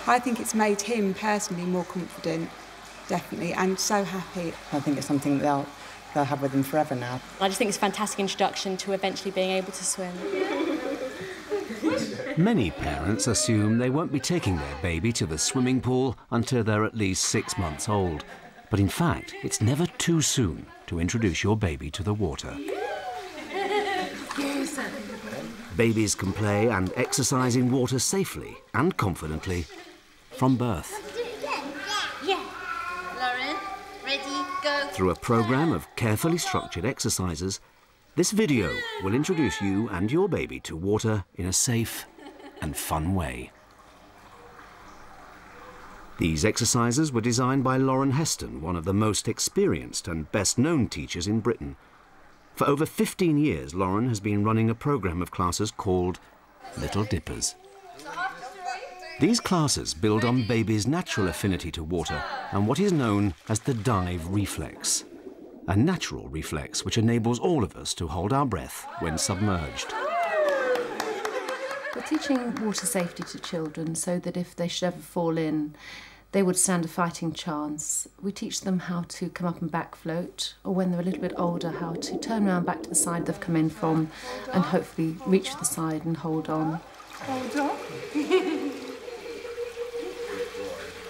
I think it's made him personally more confident, definitely, and so happy. I think it's something they'll have with them forever now. I just think it's a fantastic introduction to eventually being able to swim. Many parents assume they won't be taking their baby to the swimming pool until they're at least 6 months old. But in fact, it's never too soon to introduce your baby to the water. Babies can play and exercise in water safely and confidently from birth. Yeah. Lauren, ready, go. Through a programme of carefully structured exercises, this video will introduce you and your baby to water in a safe and fun way. These exercises were designed by Lauren Heston, one of the most experienced and best-known teachers in Britain. For over 15 years, Lauren has been running a programme of classes called Little Dippers. These classes build on babies' natural affinity to water and what is known as the dive reflex, a natural reflex which enables all of us to hold our breath when submerged. We're teaching water safety to children so that if they should ever fall in, they would stand a fighting chance. We teach them how to come up and back float, or when they're a little bit older, how to turn around back to the side they've come in from and hopefully reach the side and hold on. Hold on.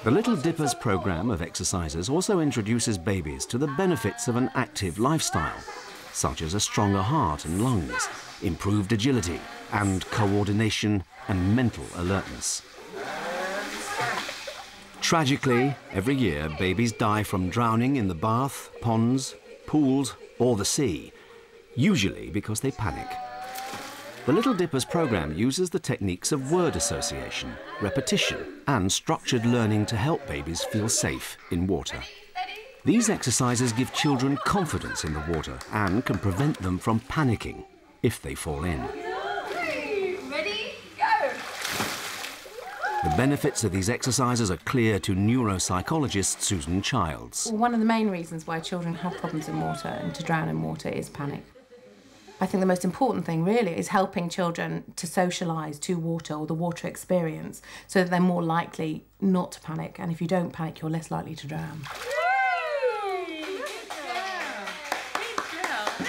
The Little Dippers programme of exercises also introduces babies to the benefits of an active lifestyle, such as a stronger heart and lungs, improved agility and coordination and mental alertness. Tragically, every year babies die from drowning in the bath, ponds, pools or the sea, usually because they panic. The Little Dippers programme uses the techniques of word association, repetition and structured learning to help babies feel safe in water. These exercises give children confidence in the water and can prevent them from panicking if they fall in. Ready, go. The benefits of these exercises are clear to neuropsychologist Susan Childs. Well, one of the main reasons why children have problems in water and to drown in water is panic. I think the most important thing really is helping children to socialise to water or the water experience so that they're more likely not to panic, and if you don't panic you're less likely to drown.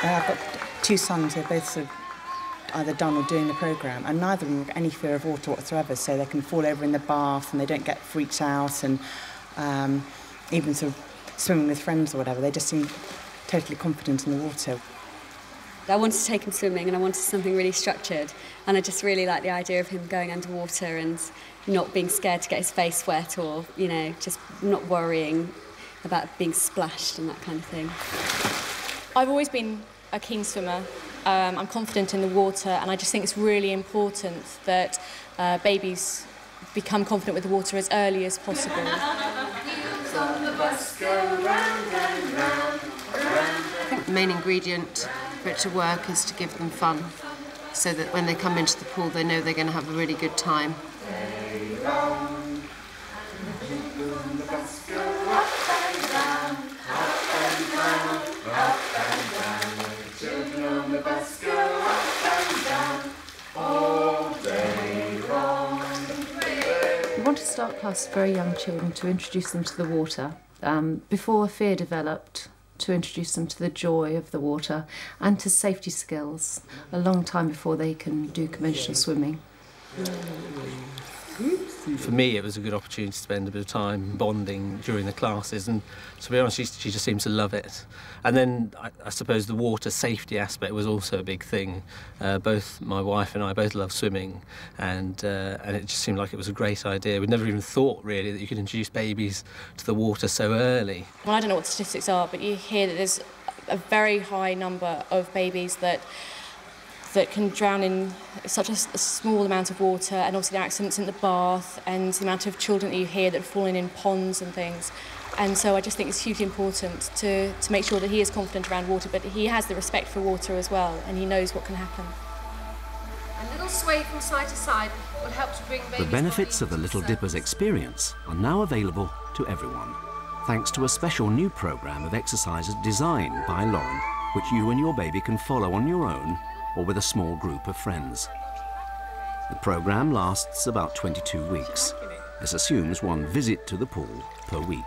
I've got 2 sons who are both sort of either done or doing the programme, and neither of them have any fear of water whatsoever, so they can fall over in the bath and they don't get freaked out, and even sort of swimming with friends or whatever, they just seem totally confident in the water. I wanted to take him swimming and I wanted something really structured, and I just really like the idea of him going underwater and not being scared to get his face wet, or, you know, just not worrying about being splashed and that kind of thing. I've always been a keen swimmer. I'm confident in the water, and I just think it's really important that babies become confident with the water as early as possible. I think the main ingredient for it to work is to give them fun, so that when they come into the pool they know they're going to have a really good time. We want to start classes for very young children to introduce them to the water, before fear developed, to introduce them to the joy of the water and to safety skills a long time before they can do conventional swimming. For me, it was a good opportunity to spend a bit of time bonding during the classes, and to be honest, she just seems to love it. And then I suppose the water safety aspect was also a big thing. Both my wife and I both love swimming, and it just seemed like it was a great idea. We'd never even thought really that you could introduce babies to the water so early. Well, I don't know what the statistics are, but you hear that there's a very high number of babies that can drown in such a small amount of water, and obviously the accidents in the bath and the amount of children that you hear that have fallen in ponds and things. And so I just think it's hugely important to make sure that he is confident around water, but he has the respect for water as well, and he knows what can happen. A little sway from side to side will help to bring babies. The benefits of the Little Dippers experience are now available to everyone, thanks to a special new programme of exercises designed by Lauren, which you and your baby can follow on your own or with a small group of friends. The programme lasts about 22 weeks, This assumes one visit to the pool per week.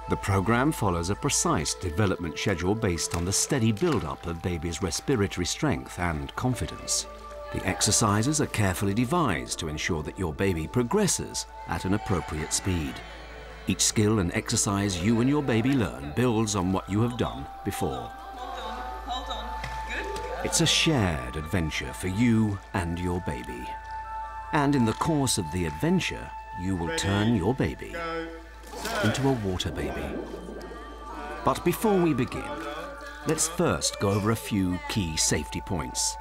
The programme follows a precise development schedule based on the steady build-up of baby's respiratory strength and confidence. The exercises are carefully devised to ensure that your baby progresses at an appropriate speed. Each skill and exercise you and your baby learn builds on what you have done before. Hold on. Good. It's a shared adventure for you and your baby. And in the course of the adventure, you will turn your baby into a water baby. But before we begin, let's first go over a few key safety points.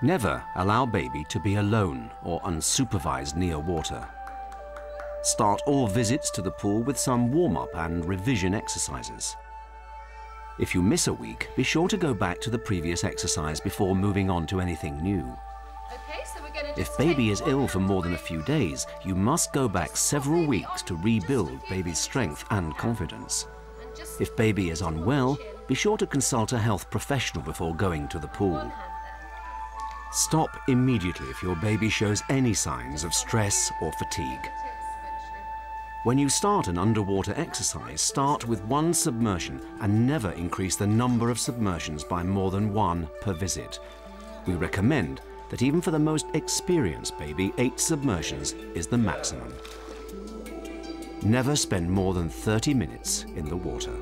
Never allow baby to be alone or unsupervised near water. Start all visits to the pool with some warm-up and revision exercises. If you miss a week, be sure to go back to the previous exercise before moving on to anything new. Okay, so we're going to If baby is ill for more than a few days, you must go back several weeks to rebuild baby's strength and confidence. If baby is unwell, be sure to consult a health professional before going to the pool. Stop immediately if your baby shows any signs of stress or fatigue. When you start an underwater exercise, start with 1 submersion and never increase the number of submersions by more than 1 per visit. We recommend that even for the most experienced baby, 8 submersions is the maximum. Never spend more than 30 minutes in the water.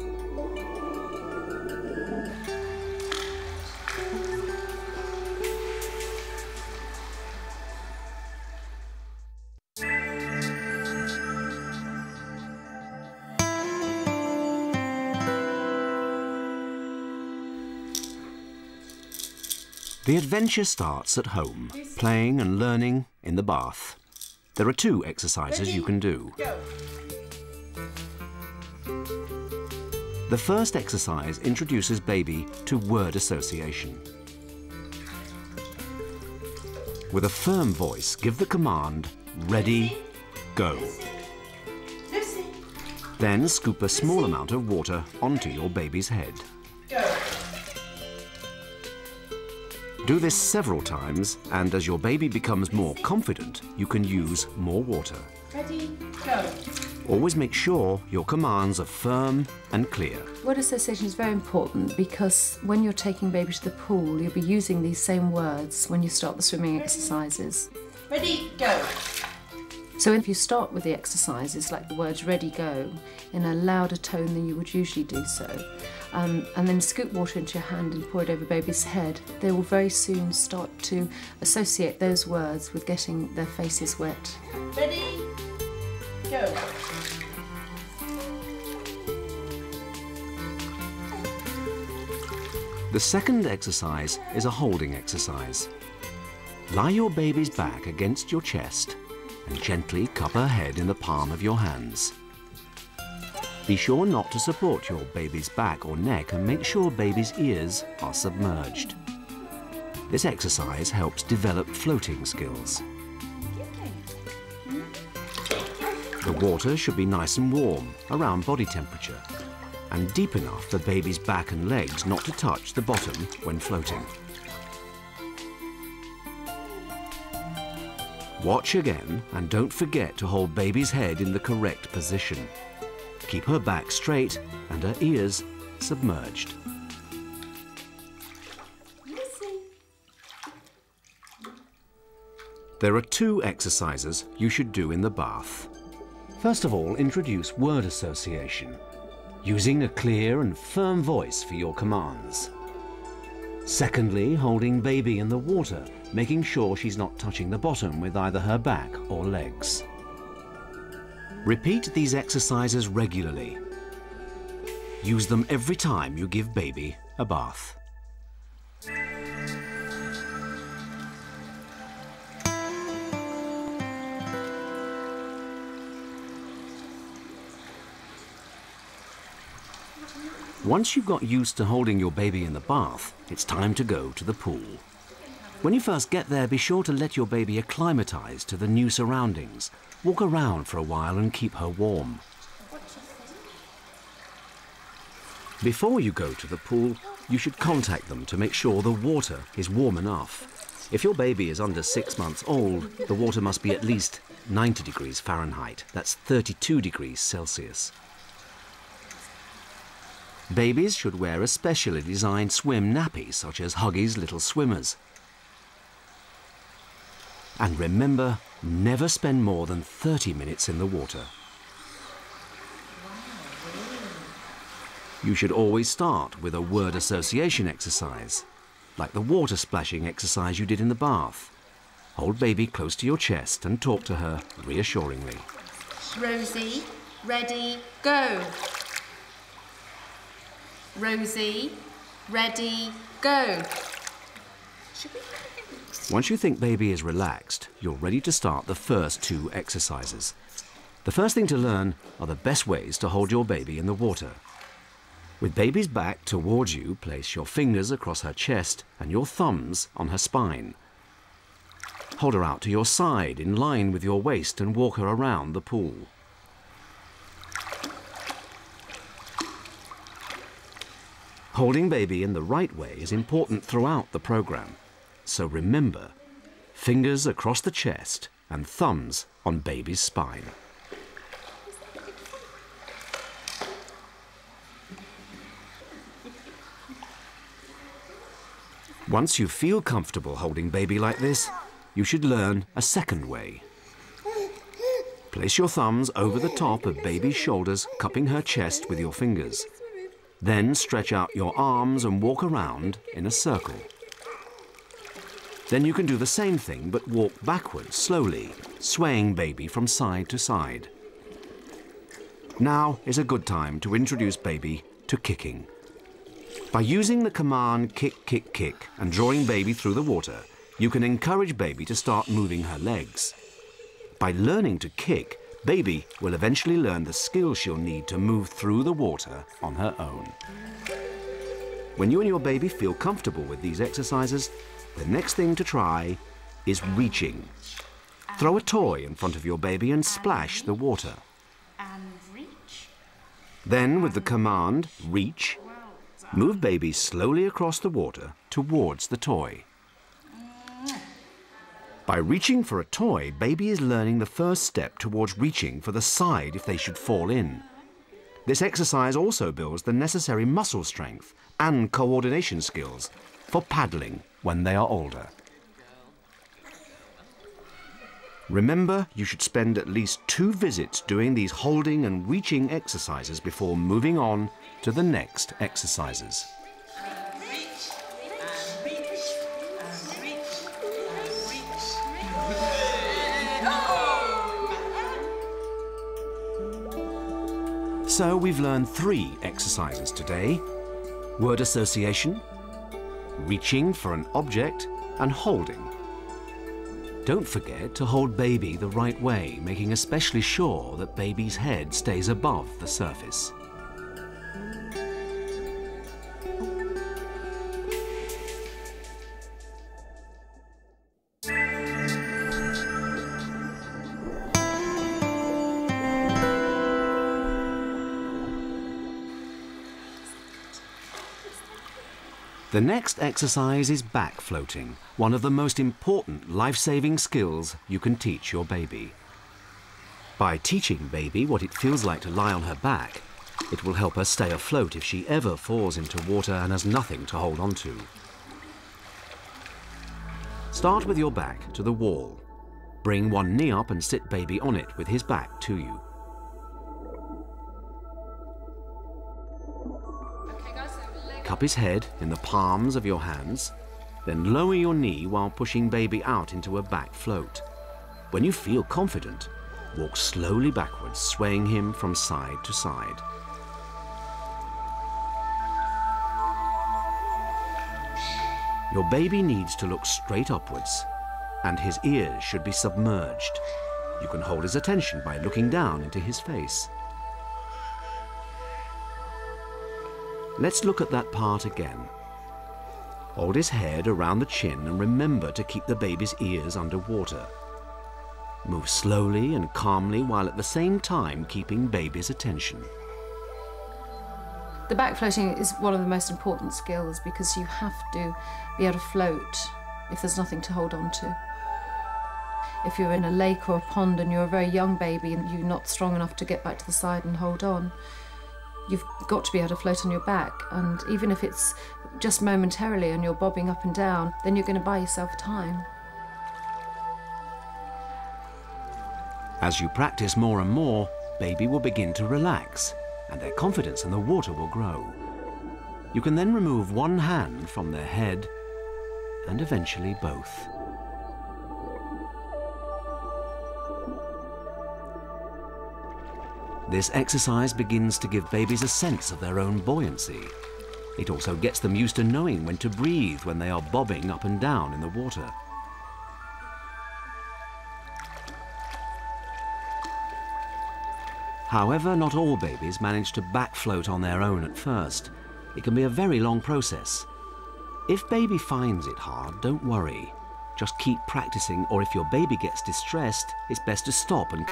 The adventure starts at home, playing and learning in the bath. There are 2 exercises you can do. The first exercise introduces baby to word association. With a firm voice, give the command, ready, go. Then scoop a small amount of water onto your baby's head. Do this several times, and as your baby becomes more confident, you can use more water. Ready, go. Always make sure your commands are firm and clear. Word association is very important because when you're taking baby to the pool, you'll be using these same words when you start the swimming exercises. Ready, go. So if you start with the exercises, like the words ready, go, in a louder tone than you would usually do so, and then scoop water into your hand and pour it over baby's head, they will very soon start to associate those words with getting their faces wet. Ready, go. The second exercise is a holding exercise. Lie your baby's back against your chest and gently cup her head in the palm of your hands. Be sure not to support your baby's back or neck and make sure baby's ears are submerged. This exercise helps develop floating skills. The water should be nice and warm, around body temperature, and deep enough for baby's back and legs not to touch the bottom when floating. Watch again and don't forget to hold baby's head in the correct position. Keep her back straight and her ears submerged. There are 2 exercises you should do in the bath. First of all, introduce word association, using a clear and firm voice for your commands. Secondly, holding baby in the water, making sure she's not touching the bottom with either her back or legs. Repeat these exercises regularly. Use them every time you give baby a bath. Once you've got used to holding your baby in the bath, it's time to go to the pool. When you first get there, be sure to let your baby acclimatise to the new surroundings. Walk around for a while and keep her warm. Before you go to the pool, you should contact them to make sure the water is warm enough. If your baby is under 6 months old, the water must be at least 90 degrees Fahrenheit. That's 32 degrees Celsius. Babies should wear a specially designed swim nappy, such as Huggies Little Swimmers. And remember, never spend more than 30 minutes in the water. You should always start with a word association exercise, like the water splashing exercise you did in the bath. Hold baby close to your chest and talk to her reassuringly. Rosie, ready, go. Rosie, ready, go. Once you think baby is relaxed, you're ready to start the first 2 exercises. The first thing to learn are the best ways to hold your baby in the water. With baby's back towards you, place your fingers across her chest and your thumbs on her spine. Hold her out to your side in line with your waist and walk her around the pool. Holding baby in the right way is important throughout the program. So remember, fingers across the chest and thumbs on baby's spine. Once you feel comfortable holding baby like this, you should learn a second way. Place your thumbs over the top of baby's shoulders, cupping her chest with your fingers. Then stretch out your arms and walk around in a circle. Then you can do the same thing, but walk backwards slowly, swaying baby from side to side. Now is a good time to introduce baby to kicking. By using the command kick, kick, kick and drawing baby through the water, you can encourage baby to start moving her legs. By learning to kick, baby will eventually learn the skills she'll need to move through the water on her own. When you and your baby feel comfortable with these exercises, the next thing to try is reaching. Throw a toy in front of your baby and splash the water. Then, with the command reach, move baby slowly across the water towards the toy. By reaching for a toy, baby is learning the first step towards reaching for the side if they should fall in. This exercise also builds the necessary muscle strength and coordination skills for paddling when they are older. Remember, you should spend at least 2 visits doing these holding and reaching exercises before moving on to the next exercises. So we've learned 3 exercises today: word association, reaching for an object, and holding. Don't forget to hold baby the right way, making especially sure that baby's head stays above the surface. The next exercise is back floating, one of the most important life-saving skills you can teach your baby. By teaching baby what it feels like to lie on her back, it will help her stay afloat if she ever falls into water and has nothing to hold on to. Start with your back to the wall. Bring one knee up and sit baby on it with his back to you. Cup his head in the palms of your hands, then lower your knee while pushing baby out into a back float. When you feel confident, walk slowly backwards, swaying him from side to side. Your baby needs to look straight upwards, and his ears should be submerged. You can hold his attention by looking down into his face. Let's look at that part again. Hold his head around the chin and remember to keep the baby's ears underwater. Move slowly and calmly while at the same time keeping baby's attention. The back floating is one of the most important skills because you have to be able to float if there's nothing to hold on to. If you're in a lake or a pond and you're a very young baby and you're not strong enough to get back to the side and hold on, you've got to be able to float on your back. And even if it's just momentarily and you're bobbing up and down, then you're going to buy yourself time. As you practice more and more, baby will begin to relax and their confidence in the water will grow. You can then remove one hand from their head and eventually both. This exercise begins to give babies a sense of their own buoyancy. It also gets them used to knowing when to breathe when they are bobbing up and down in the water. However, not all babies manage to back float on their own at first. It can be a very long process. If baby finds it hard, don't worry. Just keep practicing, or if your baby gets distressed, it's best to stop and